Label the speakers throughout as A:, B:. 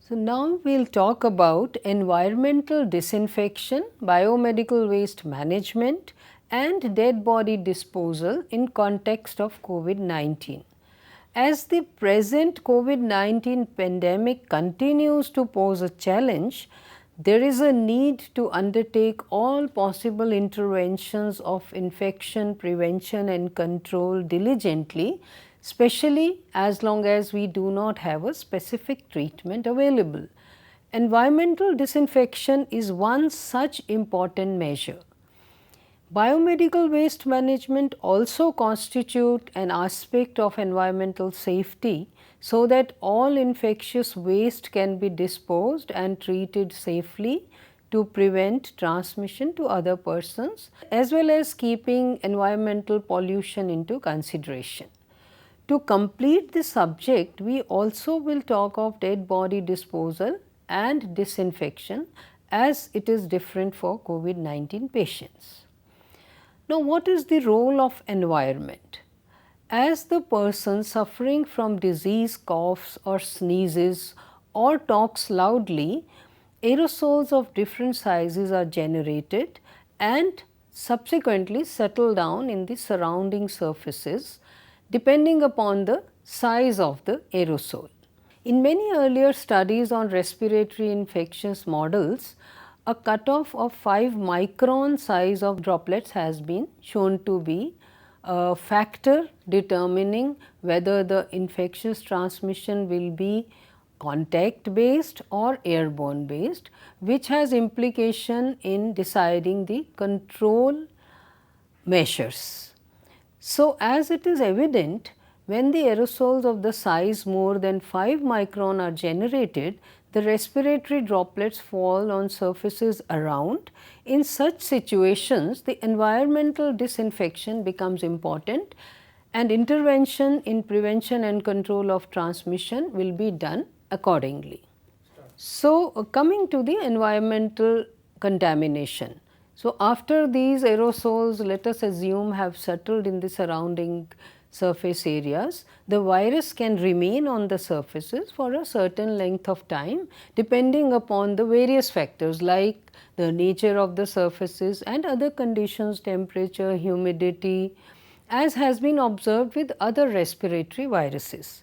A: So, now we will talk about environmental disinfection, biomedical waste management and dead body disposal in context of COVID-19. As the present COVID-19 pandemic continues to pose a challenge, there is a need to undertake all possible interventions of infection prevention and control diligently, especially as long as we do not have a specific treatment available. Environmental disinfection is one such important measure. Biomedical waste management also constitute an aspect of environmental safety so that all infectious waste can be disposed and treated safely to prevent transmission to other persons as well as keeping environmental pollution into consideration. To complete this subject, we also will talk of dead body disposal and disinfection as it is different for COVID-19 patients. Now, what is the role of environment? As the person suffering from disease coughs or sneezes or talks loudly, aerosols of different sizes are generated and subsequently settle down in the surrounding surfaces depending upon the size of the aerosol. In many earlier studies on respiratory infectious models, a cutoff of 5 micron size of droplets has been shown to be a factor determining whether the infectious transmission will be contact based or airborne based, which has implication in deciding the control measures. So, as it is evident, when the aerosols of the size more than 5 micron are generated, the respiratory droplets fall on surfaces around. In such situations, the environmental disinfection becomes important and intervention in prevention and control of transmission will be done accordingly. So, coming to the environmental contamination. So, after these aerosols, let us assume, have settled in the surrounding surface areas, the virus can remain on the surfaces for a certain length of time depending upon the various factors like the nature of the surfaces and other conditions, temperature, humidity, as has been observed with other respiratory viruses.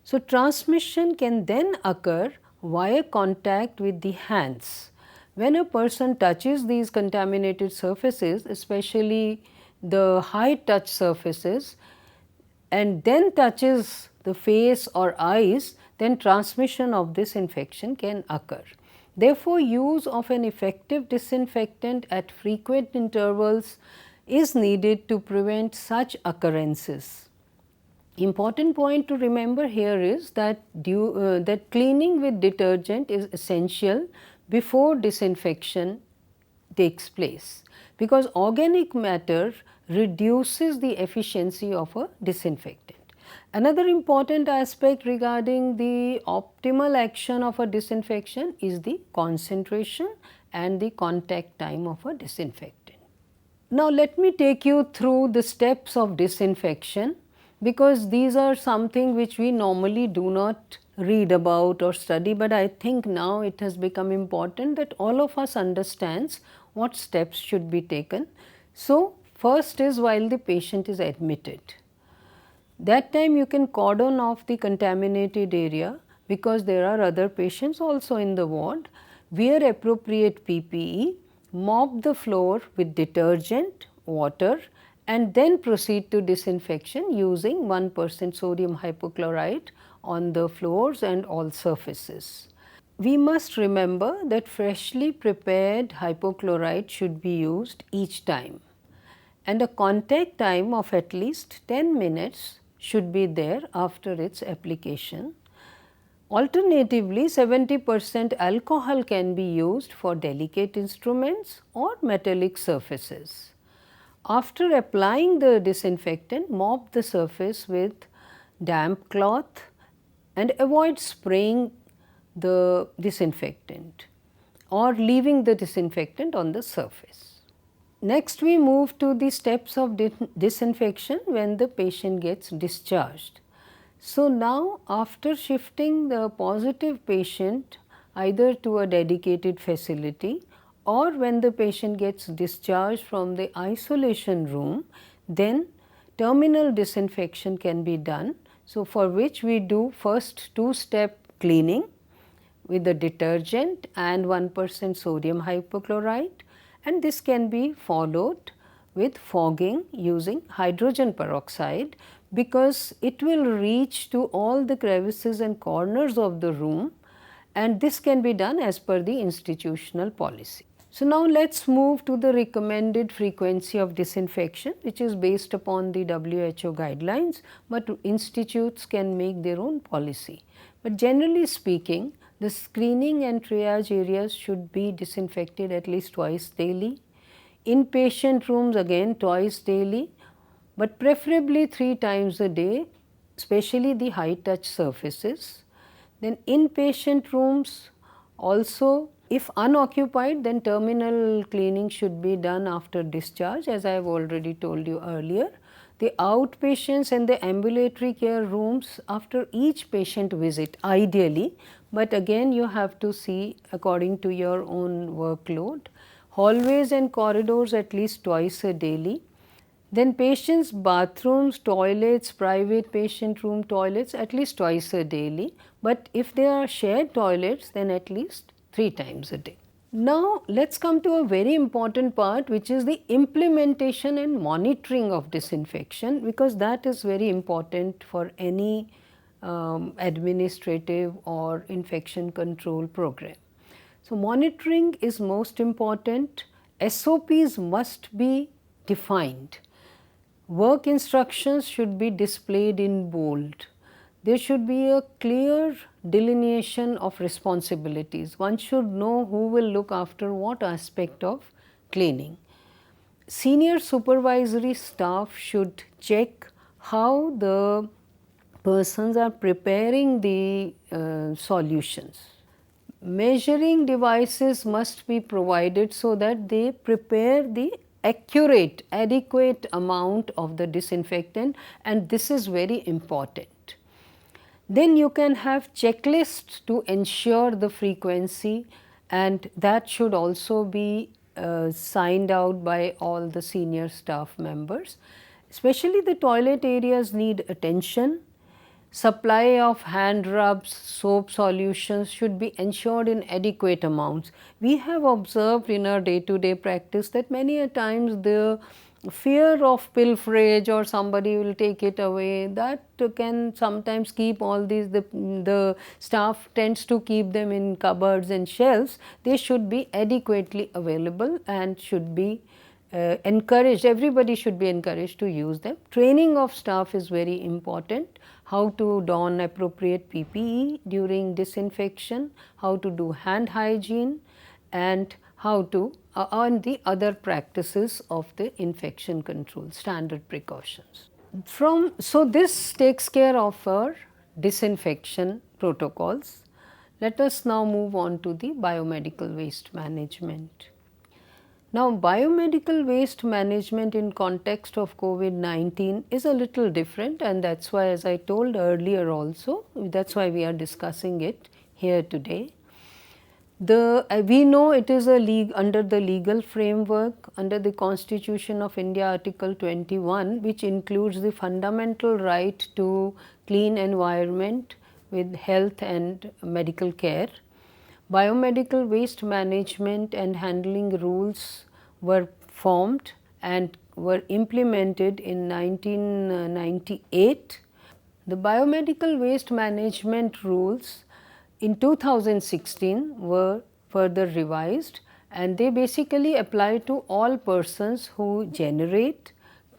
A: So, transmission can then occur via contact with the hands. When a person touches these contaminated surfaces, especially the high touch surfaces, and then touches the face or eyes, then transmission of this infection can occur. Therefore, use of an effective disinfectant at frequent intervals is needed to prevent such occurrences. Important point to remember here is that that cleaning with detergent is essential before disinfection takes place, because organic matter reduces the efficiency of a disinfectant. Another important aspect regarding the optimal action of a disinfection is the concentration and the contact time of a disinfectant. Now, let me take you through the steps of disinfection, because these are something which we normally do not read about or study, but I think now it has become important that all of us understands what steps should be taken. So, first is while the patient is admitted. That time you can cordon off the contaminated area, because there are other patients also in the ward. Wear appropriate PPE, mop the floor with detergent, water, and then proceed to disinfection using 1% sodium hypochlorite on the floors and all surfaces. We must remember that freshly prepared hypochlorite should be used each time, and a contact time of at least 10 minutes should be there after its application. Alternatively, 70% alcohol can be used for delicate instruments or metallic surfaces. After applying the disinfectant, mop the surface with damp cloth and avoid spraying the disinfectant or leaving the disinfectant on the surface. Next, we move to the steps of disinfection when the patient gets discharged. So now after shifting the positive patient either to a dedicated facility or when the patient gets discharged from the isolation room, then terminal disinfection can be done. So for which we do first two-step cleaning with the detergent and 1% sodium hypochlorite, and this can be followed with fogging using hydrogen peroxide, because it will reach to all the crevices and corners of the room, and this can be done as per the institutional policy. So now let us move to the recommended frequency of disinfection, which is based upon the WHO guidelines, but institutes can make their own policy. But generally speaking, the screening and triage areas should be disinfected at least twice daily. Inpatient rooms again twice daily, but preferably 3 times a day, especially the high touch surfaces. Then inpatient rooms also, if unoccupied, then terminal cleaning should be done after discharge, as I have already told you earlier. The outpatients and the ambulatory care rooms after each patient visit ideally, but again you have to see according to your own workload. Hallways and corridors at least twice a daily. Then patients' bathrooms, toilets, private patient room toilets at least twice a daily, but if they are shared toilets, then at least 3 times a day. Now let us come to a very important part, which is the implementation and monitoring of disinfection, because that is very important for any administrative or infection control program. So monitoring is most important. SOPs must be defined. Work instructions should be displayed in bold. There should be a clear delineation of responsibilities. One should know who will look after what aspect of cleaning. Senior supervisory staff should check how the persons are preparing the solutions. Measuring devices must be provided so that they prepare the accurate, adequate amount of the disinfectant, and this is very important. Then you can have checklists to ensure the frequency, and that should also be signed out by all the senior staff members. Especially the toilet areas need attention. Supply of hand rubs, soap solutions should be ensured in adequate amounts. We have observed in our day-to-day practice that many a times the fear of pilferage or somebody will take it away, that can sometimes keep all these, the staff tends to keep them in cupboards and shelves. They should be adequately available and should be encouraged, everybody should be encouraged to use them. Training of staff is very important. How to don appropriate PPE during disinfection, how to do hand hygiene, and how to on the other practices of the infection control, standard precautions. So this takes care of our disinfection protocols. Let us now move on to the biomedical waste management. Now, biomedical waste management in context of COVID-19 is a little different, and that is why, as I told earlier also, that is why we are discussing it here today. We know it is under the legal framework under the Constitution of India, Article 21, which includes the fundamental right to clean environment with health and medical care. Biomedical waste management and handling rules were formed and were implemented in 1998. The biomedical waste management rules in 2016 were further revised, and they basically apply to all persons who generate,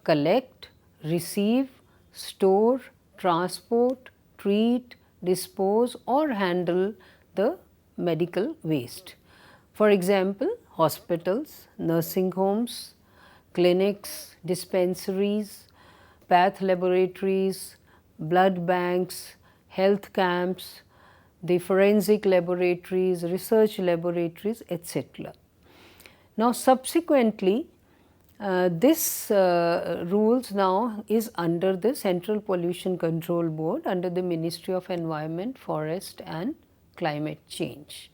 A: collect, receive, store, transport, treat, dispose or handle the medical waste. For example, hospitals, nursing homes, clinics, dispensaries, path laboratories, blood banks, health camps, the forensic laboratories, research laboratories, etc. Now, subsequently, This rules now is under the Central Pollution Control Board under the Ministry of Environment, Forest and Climate Change.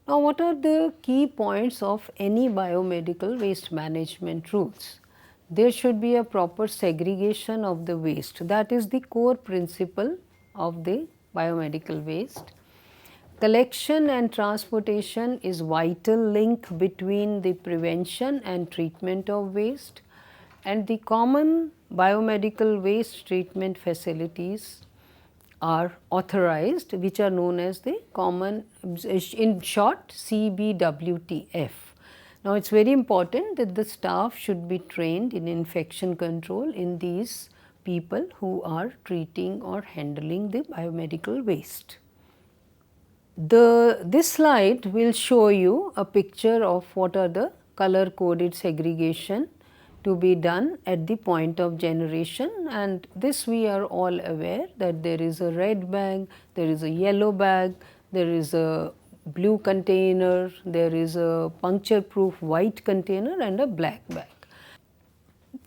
A: Now, what are the key points of any biomedical waste management rules? There should be a proper segregation of the waste, that is the core principle of the biomedical waste. Collection and transportation is vital link between the prevention and treatment of waste, and the common biomedical waste treatment facilities are authorized, which are known as the common, in short, CBWTF. Now, it is very important that the staff should be trained in infection control in these people who are treating or handling the biomedical waste. This slide will show you a picture of what are the color coded segregation to be done at the point of generation, and this we are all aware that there is a red bag, there is a yellow bag, there is a blue container, there is a puncture proof white container and a black bag.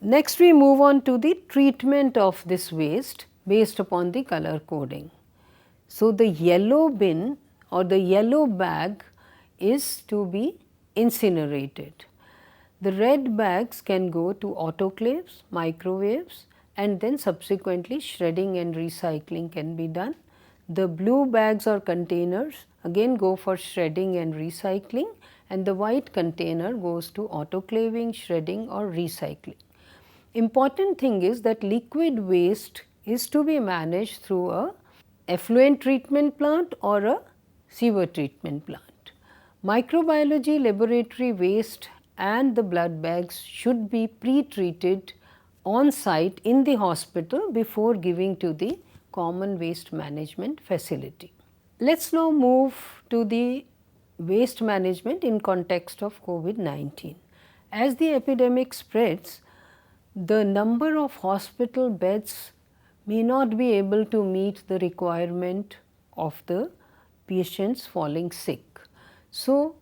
A: Next we move on to the treatment of this waste based upon the color coding. So, the yellow bin or the yellow bag is to be incinerated. The red bags can go to autoclaves, microwaves, and then subsequently shredding and recycling can be done. The blue bags or containers again go for shredding and recycling, and the white container goes to autoclaving, shredding or recycling. Important thing is that liquid waste is to be managed through a effluent treatment plant or a sewer treatment plant. Microbiology laboratory waste and the blood bags should be pre-treated on site in the hospital before giving to the common waste management facility. Let us now move to the waste management in context of COVID-19. As the epidemic spreads, the number of hospital beds may not be able to meet the requirement of the patients falling sick. So,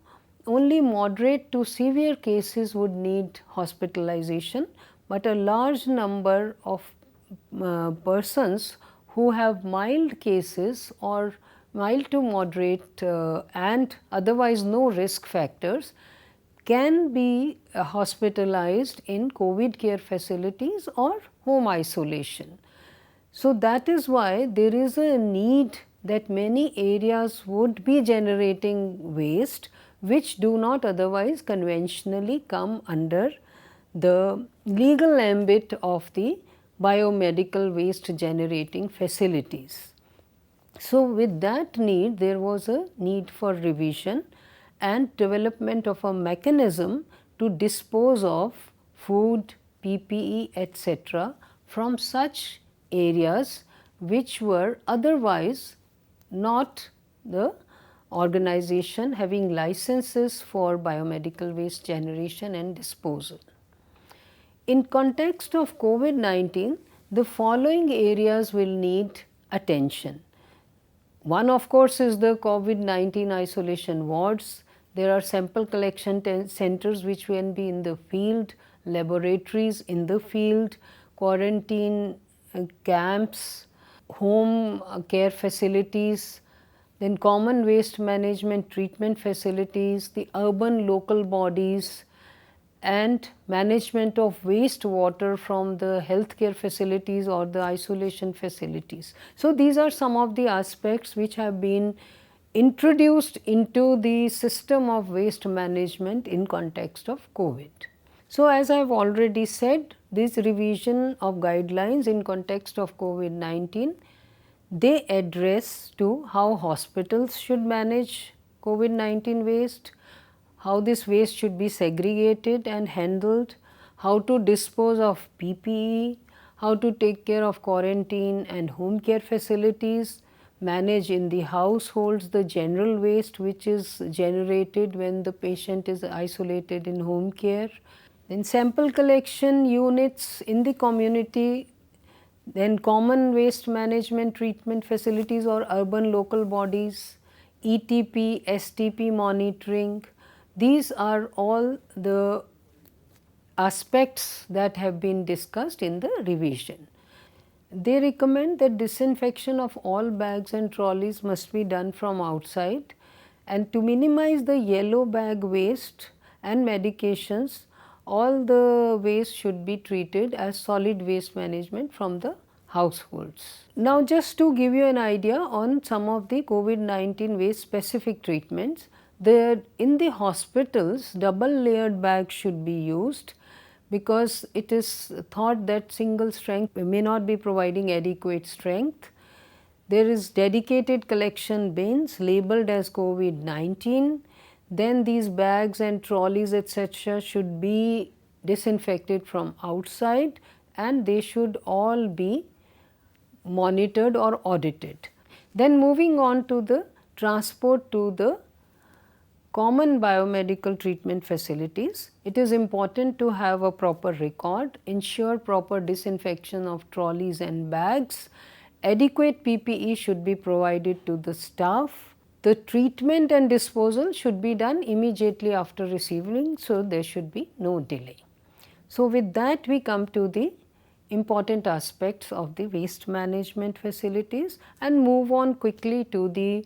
A: only moderate to severe cases would need hospitalization, but a large number of persons who have mild cases or mild to moderate and otherwise no risk factors can be hospitalized in COVID care facilities or home isolation. So, that is why there is a need that many areas would be generating waste which do not otherwise conventionally come under the legal ambit of the biomedical waste generating facilities. So, with that need, there was a need for revision and development of a mechanism to dispose of food, PPE, etc. from such areas which were otherwise not the organization having licenses for biomedical waste generation and disposal. In context of COVID-19, the following areas will need attention. One of course is the COVID-19 isolation wards. There are sample collection centers which can be in the field, laboratories in the field, quarantine camps, home care facilities, then common waste management treatment facilities, the urban local bodies and management of wastewater from the healthcare facilities or the isolation facilities. So, these are some of the aspects which have been introduced into the system of waste management in context of COVID. So, as I have already said, this revision of guidelines in context of COVID-19, they address to how hospitals should manage COVID-19 waste, how this waste should be segregated and handled, how to dispose of PPE, how to take care of quarantine and home care facilities, manage in the households the general waste which is generated when the patient is isolated in home care, then sample collection units in the community, then common waste management treatment facilities or urban local bodies, ETP, STP monitoring. These are all the aspects that have been discussed in the revision. They recommend that disinfection of all bags and trolleys must be done from outside, and to minimize the yellow bag waste and medications, all the waste should be treated as solid waste management from the households. Now, just to give you an idea on some of the COVID-19 waste specific treatments, in the hospitals double layered bags should be used, because it is thought that single strength may not be providing adequate strength. There is dedicated collection bins labeled as COVID-19. Then these bags and trolleys etc. should be disinfected from outside, and they should all be monitored or audited. Then moving on to the transport to the common biomedical treatment facilities, it is important to have a proper record, ensure proper disinfection of trolleys and bags, adequate PPE should be provided to the staff, the treatment and disposal should be done immediately after receiving, so there should be no delay. So, with that we come to the important aspects of the waste management facilities and move on quickly to the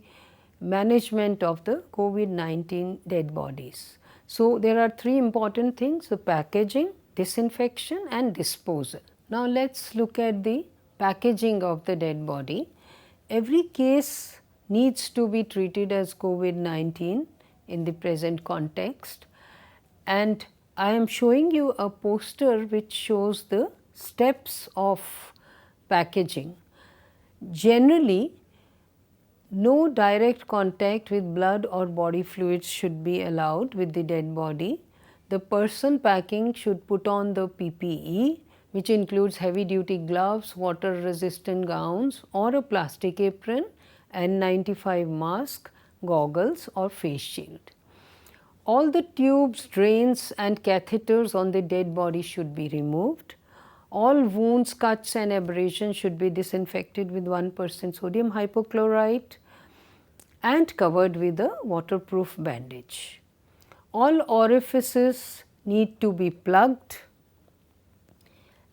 A: management of the COVID-19 dead bodies. So, there are three important things: the packaging, disinfection and disposal. Now, let us look at the packaging of the dead body. Every case needs to be treated as COVID-19 in the present context, and I am showing you a poster which shows the steps of packaging. Generally, no direct contact with blood or body fluids should be allowed with the dead body. The person packing should put on the PPE, which includes heavy duty gloves, water resistant gowns or a plastic apron, N95 mask, goggles or face shield. All the tubes, drains and catheters on the dead body should be removed. All wounds, cuts and abrasions should be disinfected with 1% sodium hypochlorite and covered with a waterproof bandage. All orifices need to be plugged,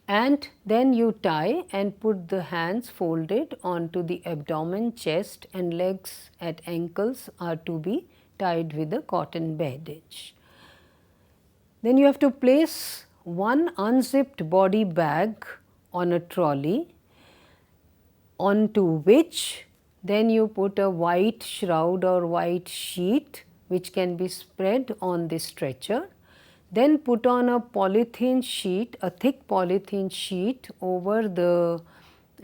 A: and then you tie and put the hands folded onto the abdomen, chest and legs at ankles are to be tied with a cotton bandage. Then you have to place one unzipped body bag on a trolley, onto which then you put a white shroud or white sheet which can be spread on the stretcher. Then put on a polythene sheet, a thick polythene sheet over the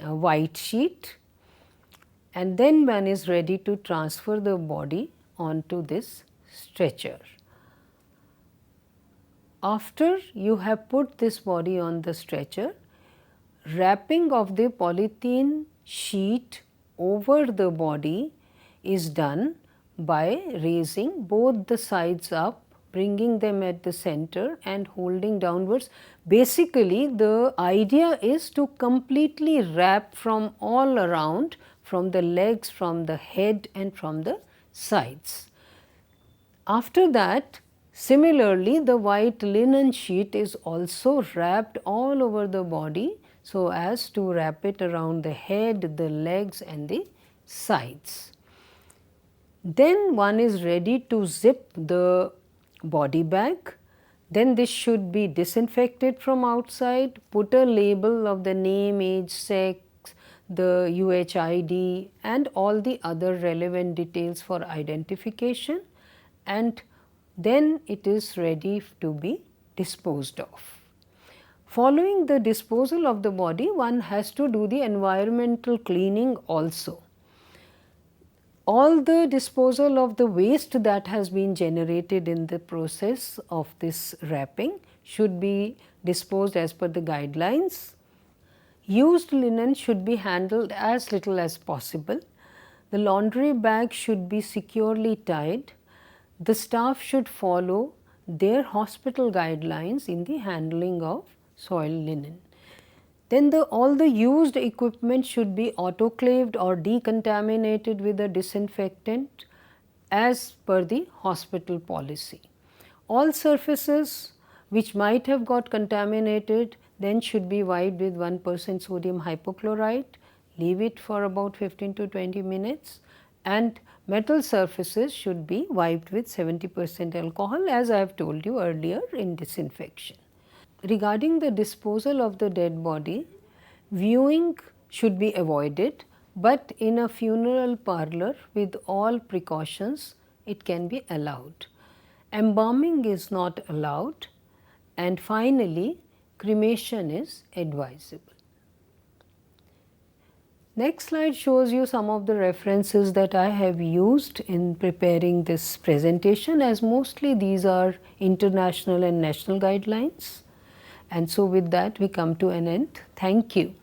A: white sheet, and then one is ready to transfer the body onto this stretcher. After you have put this body on the stretcher, wrapping of the polythene sheet over the body is done by raising both the sides up, bringing them at the center and holding downwards. Basically, the idea is to completely wrap from all around, from the legs, from the head and from the sides. After that, similarly, the white linen sheet is also wrapped all over the body, so as to wrap it around the head, the legs and the sides. Then one is ready to zip the body bag. Then this should be disinfected from outside, put a label of the name, age, sex, the UHID and all the other relevant details for identification, and then it is ready to be disposed of. Following the disposal of the body, one has to do the environmental cleaning also. All the disposal of the waste that has been generated in the process of this wrapping should be disposed as per the guidelines. Used linen should be handled as little as possible. The laundry bag should be securely tied. The staff should follow their hospital guidelines in the handling of soiled linen. Then all the used equipment should be autoclaved or decontaminated with a disinfectant as per the hospital policy. All surfaces which might have got contaminated, then should be wiped with 1% sodium hypochlorite, leave it for about 15 to 20 minutes, and metal surfaces should be wiped with 70% alcohol, as I have told you earlier in disinfection. Regarding the disposal of the dead body, viewing should be avoided, but in a funeral parlor with all precautions it can be allowed. Embalming is not allowed, and finally cremation is advisable. Next slide shows you some of the references that I have used in preparing this presentation, as mostly these are international and national guidelines. And so with that we come to an end. Thank you.